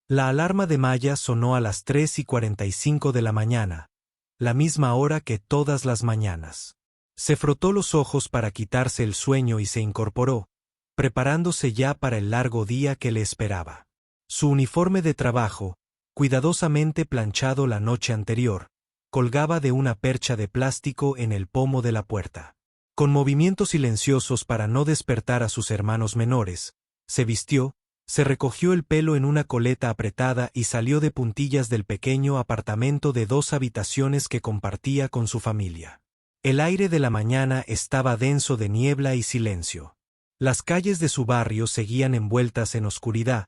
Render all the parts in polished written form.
La alarma de Maya sonó a las 3:45 de la mañana, la misma hora que todas las mañanas. Se frotó los ojos para quitarse el sueño y se incorporó, preparándose ya para el largo día que le esperaba. Su uniforme de trabajo, cuidadosamente planchado la noche anterior, colgaba de una percha de plástico en el pomo de la puerta. Con movimientos silenciosos para no despertar a sus hermanos menores, se vistió, se recogió el pelo en una coleta apretada y salió de puntillas del pequeño apartamento de 2 habitaciones que compartía con su familia. El aire de la mañana estaba denso de niebla y silencio. Las calles de su barrio seguían envueltas en oscuridad,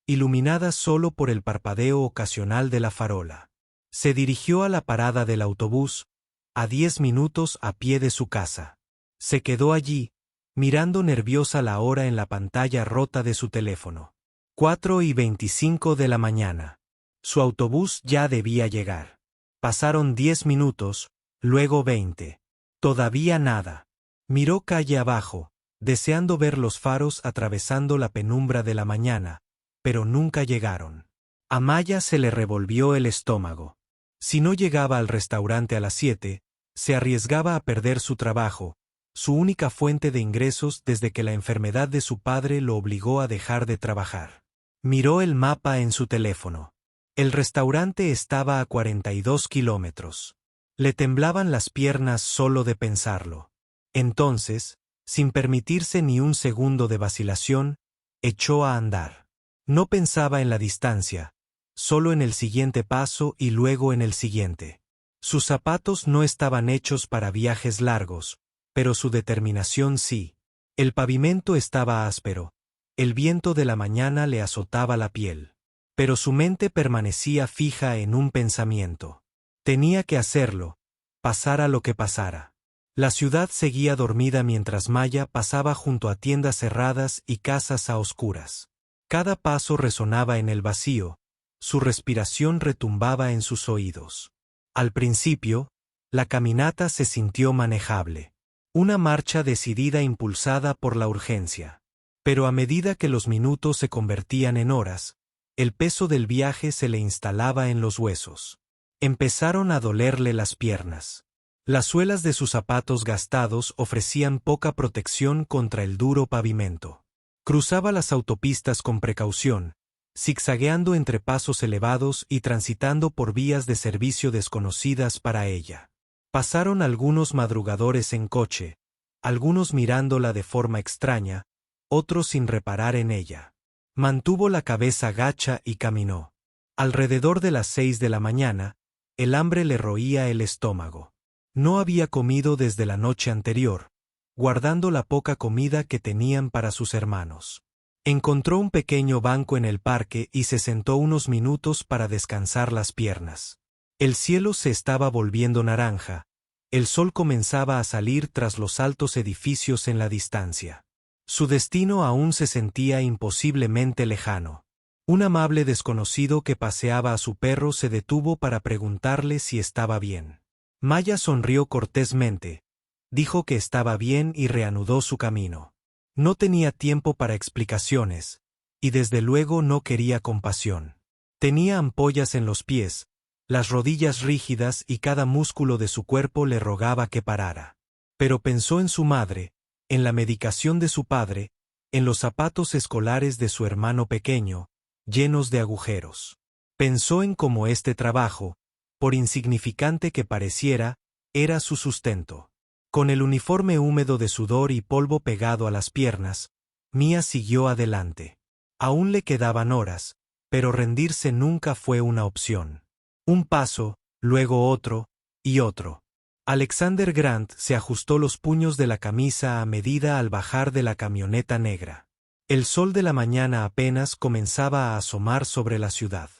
iluminadas solo por el parpadeo ocasional de la farola. Se dirigió a la parada del autobús, a 10 minutos a pie de su casa. Se quedó allí, mirando nerviosa la hora en la pantalla rota de su teléfono. 4:25 de la mañana. Su autobús ya debía llegar. Pasaron 10 minutos, luego 20. Todavía nada. Miró calle abajo, deseando ver los faros atravesando la penumbra de la mañana, pero nunca llegaron. A Maya se le revolvió el estómago. Si no llegaba al restaurante a las 7, se arriesgaba a perder su trabajo, su única fuente de ingresos desde que la enfermedad de su padre lo obligó a dejar de trabajar. Miró el mapa en su teléfono. El restaurante estaba a 42 kilómetros. Le temblaban las piernas solo de pensarlo. Entonces, sin permitirse ni un segundo de vacilación, echó a andar. No pensaba en la distancia, solo en el siguiente paso y luego en el siguiente. Sus zapatos no estaban hechos para viajes largos, pero su determinación sí. El pavimento estaba áspero, el viento de la mañana le azotaba la piel. Pero su mente permanecía fija en un pensamiento. Tenía que hacerlo, pasara lo que pasara. La ciudad seguía dormida mientras Maya pasaba junto a tiendas cerradas y casas a oscuras. Cada paso resonaba en el vacío, su respiración retumbaba en sus oídos. Al principio, la caminata se sintió manejable. Una marcha decidida impulsada por la urgencia. Pero a medida que los minutos se convertían en horas, el peso del viaje se le instalaba en los huesos. Empezaron a dolerle las piernas. Las suelas de sus zapatos gastados ofrecían poca protección contra el duro pavimento. Cruzaba las autopistas con precaución, zigzagueando entre pasos elevados y transitando por vías de servicio desconocidas para ella. Pasaron algunos madrugadores en coche, algunos mirándola de forma extraña, otros sin reparar en ella. Mantuvo la cabeza gacha y caminó. Alrededor de las 6 de la mañana, el hambre le roía el estómago. No había comido desde la noche anterior, guardando la poca comida que tenían para sus hermanos. Encontró un pequeño banco en el parque y se sentó unos minutos para descansar las piernas. El cielo se estaba volviendo naranja, el sol comenzaba a salir tras los altos edificios en la distancia. Su destino aún se sentía imposiblemente lejano. Un amable desconocido que paseaba a su perro se detuvo para preguntarle si estaba bien. Maya sonrió cortésmente, dijo que estaba bien y reanudó su camino. No tenía tiempo para explicaciones, y desde luego no quería compasión. Tenía ampollas en los pies, las rodillas rígidas y cada músculo de su cuerpo le rogaba que parara. Pero pensó en su madre, en la medicación de su padre, en los zapatos escolares de su hermano pequeño, llenos de agujeros. Pensó en cómo este trabajo, por insignificante que pareciera, era su sustento. Con el uniforme húmedo de sudor y polvo pegado a las piernas, Mia siguió adelante. Aún le quedaban horas, pero rendirse nunca fue una opción. Un paso, luego otro, y otro. Alexander Grant se ajustó los puños de la camisa a medida al bajar de la camioneta negra. El sol de la mañana apenas comenzaba a asomar sobre la ciudad.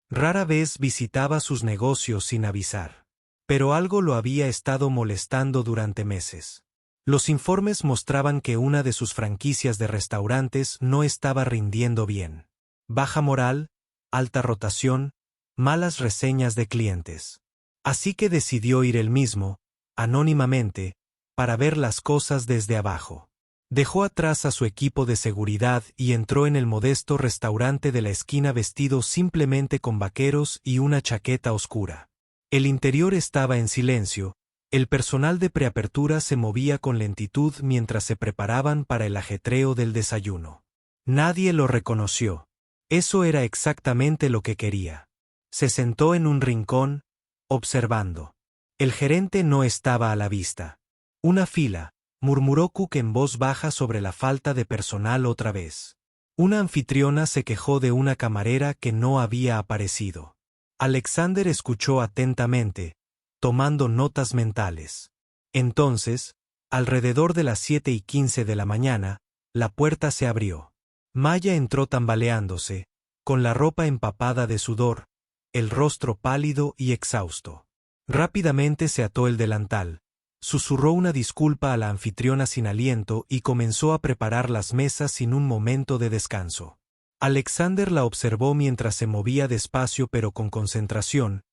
Rara vez visitaba sus negocios sin avisar. Pero algo lo había estado molestando durante meses. Los informes mostraban que una de sus franquicias de restaurantes no estaba rindiendo bien. Baja moral, alta rotación, malas reseñas de clientes. Así que decidió ir él mismo, anónimamente, para ver las cosas desde abajo. Dejó atrás a su equipo de seguridad y entró en el modesto restaurante de la esquina vestido simplemente con vaqueros y una chaqueta oscura. El interior estaba en silencio, el personal de preapertura se movía con lentitud mientras se preparaban para el ajetreo del desayuno. Nadie lo reconoció. Eso era exactamente lo que quería. Se sentó en un rincón, observando. El gerente no estaba a la vista. Una fila, murmuró Cook en voz baja sobre la falta de personal otra vez. Una anfitriona se quejó de una camarera que no había aparecido. Alexander escuchó atentamente, tomando notas mentales. Entonces, alrededor de las 7:15 de la mañana, la puerta se abrió. Maya entró tambaleándose, con la ropa empapada de sudor, el rostro pálido y exhausto. Rápidamente se ató el delantal, susurró una disculpa a la anfitriona sin aliento y comenzó a preparar las mesas sin un momento de descanso. Alexander la observó mientras se movía despacio pero con concentración,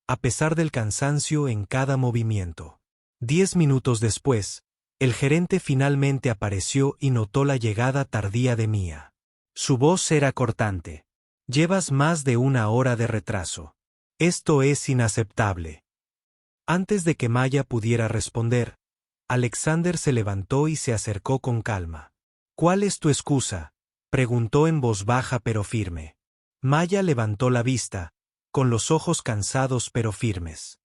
a pesar del cansancio en cada movimiento. 10 minutos después, el gerente finalmente apareció y notó la llegada tardía de Mia. Su voz era cortante. «Llevas más de una hora de retraso. Esto es inaceptable». Antes de que Maya pudiera responder, Alexander se levantó y se acercó con calma. «¿Cuál es tu excusa?», preguntó en voz baja pero firme. Maya levantó la vista, con los ojos cansados pero firmes.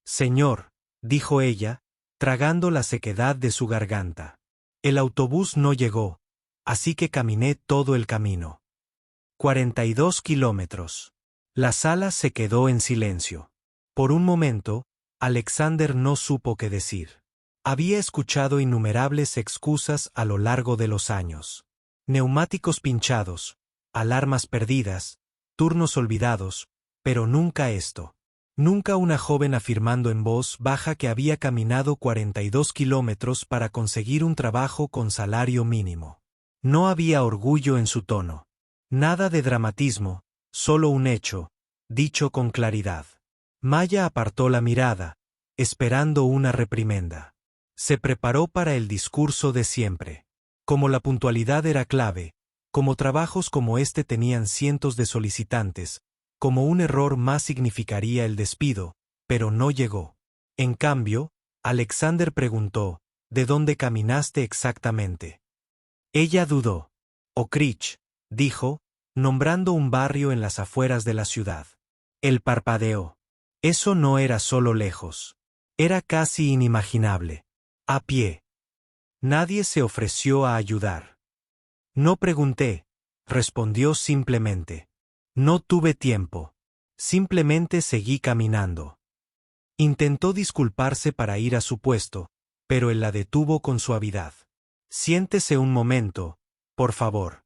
«Señor», dijo ella, tragando la sequedad de su garganta. «El autobús no llegó, así que caminé todo el camino. 42 kilómetros». La sala se quedó en silencio. Por un momento, Alexander no supo qué decir. Había escuchado innumerables excusas a lo largo de los años. Neumáticos pinchados, alarmas perdidas, turnos olvidados, pero nunca esto. Nunca una joven afirmando en voz baja que había caminado 42 kilómetros para conseguir un trabajo con salario mínimo. No había orgullo en su tono. Nada de dramatismo, solo un hecho, dicho con claridad. Maya apartó la mirada, esperando una reprimenda. Se preparó para el discurso de siempre. Como la puntualidad era clave, como trabajos como este tenían cientos de solicitantes, como un error más significaría el despido, pero no llegó. En cambio, Alexander preguntó, ¿de dónde caminaste exactamente? Ella dudó. Oak Ridge, dijo, nombrando un barrio en las afueras de la ciudad. Él parpadeó. Eso no era solo lejos. Era casi inimaginable. A pie. Nadie se ofreció a ayudar. No pregunté, respondió simplemente. No tuve tiempo. Simplemente seguí caminando. Intentó disculparse para ir a su puesto, pero él la detuvo con suavidad. Siéntese un momento, por favor.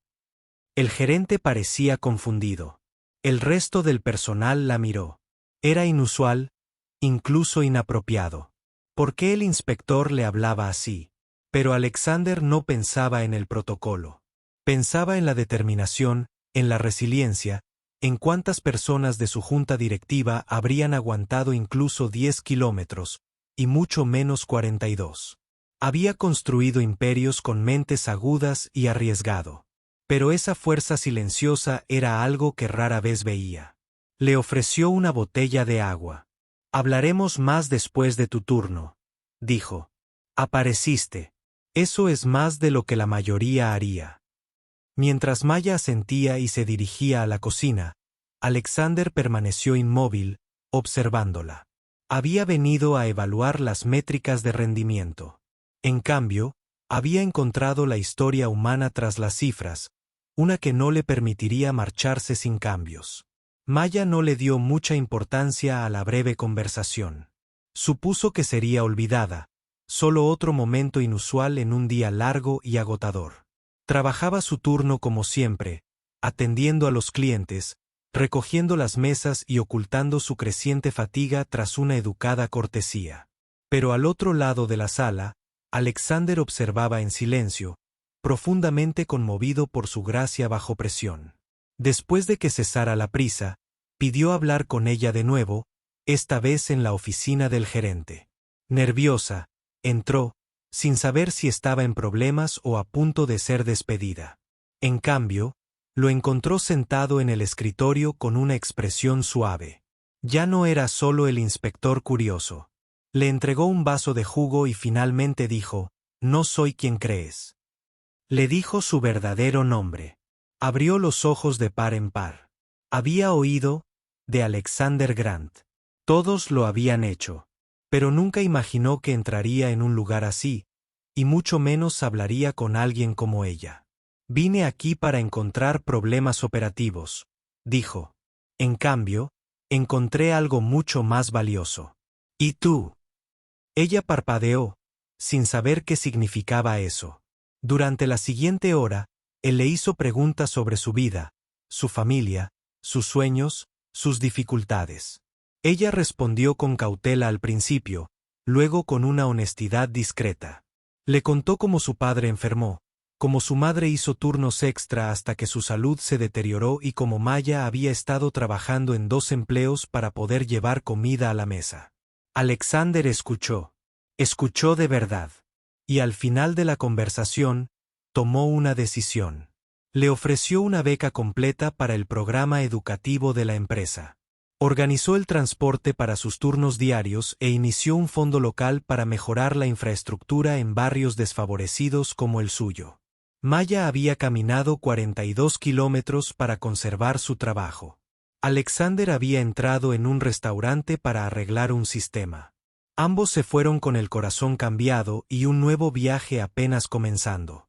El gerente parecía confundido. El resto del personal la miró. Era inusual, incluso inapropiado. ¿Por qué el inspector le hablaba así? Pero Alexander no pensaba en el protocolo. Pensaba en la determinación, en la resiliencia, en cuántas personas de su junta directiva habrían aguantado incluso 10 kilómetros, y mucho menos 42. Había construido imperios con mentes agudas y arriesgado. Pero esa fuerza silenciosa era algo que rara vez veía. Le ofreció una botella de agua. «Hablaremos más después de tu turno», dijo. «Apareciste. Eso es más de lo que la mayoría haría». Mientras Maya asentía y se dirigía a la cocina, Alexander permaneció inmóvil, observándola. Había venido a evaluar las métricas de rendimiento. En cambio, había encontrado la historia humana tras las cifras, una que no le permitiría marcharse sin cambios. Maya no le dio mucha importancia a la breve conversación. Supuso que sería olvidada, solo otro momento inusual en un día largo y agotador. Trabajaba su turno como siempre, atendiendo a los clientes, recogiendo las mesas y ocultando su creciente fatiga tras una educada cortesía. Pero al otro lado de la sala, Alexander observaba en silencio, profundamente conmovido por su gracia bajo presión. Después de que cesara la prisa, pidió hablar con ella de nuevo, esta vez en la oficina del gerente. Nerviosa, entró, sin saber si estaba en problemas o a punto de ser despedida. En cambio, lo encontró sentado en el escritorio con una expresión suave. Ya no era solo el inspector curioso. Le entregó un vaso de jugo y finalmente dijo: «No soy quien crees». Le dijo su verdadero nombre. Abrió los ojos de par en par. Había oído de Alexander Grant. Todos lo habían hecho. Pero nunca imaginó que entraría en un lugar así, y mucho menos hablaría con alguien como ella. «Vine aquí para encontrar problemas operativos», dijo. «En cambio, encontré algo mucho más valioso». «¿Y tú?». Ella parpadeó, sin saber qué significaba eso. Durante la siguiente hora, él le hizo preguntas sobre su vida, su familia, sus sueños, sus dificultades. Ella respondió con cautela al principio, luego con una honestidad discreta. Le contó cómo su padre enfermó, cómo su madre hizo turnos extra hasta que su salud se deterioró y cómo Maya había estado trabajando en 2 empleos para poder llevar comida a la mesa. Alexander escuchó. Escuchó de verdad. Y al final de la conversación, tomó una decisión. Le ofreció una beca completa para el programa educativo de la empresa. Organizó el transporte para sus turnos diarios e inició un fondo local para mejorar la infraestructura en barrios desfavorecidos como el suyo. Maya había caminado 42 kilómetros para conservar su trabajo. Alexander había entrado en un restaurante para arreglar un sistema. Ambos se fueron con el corazón cambiado y un nuevo viaje apenas comenzando.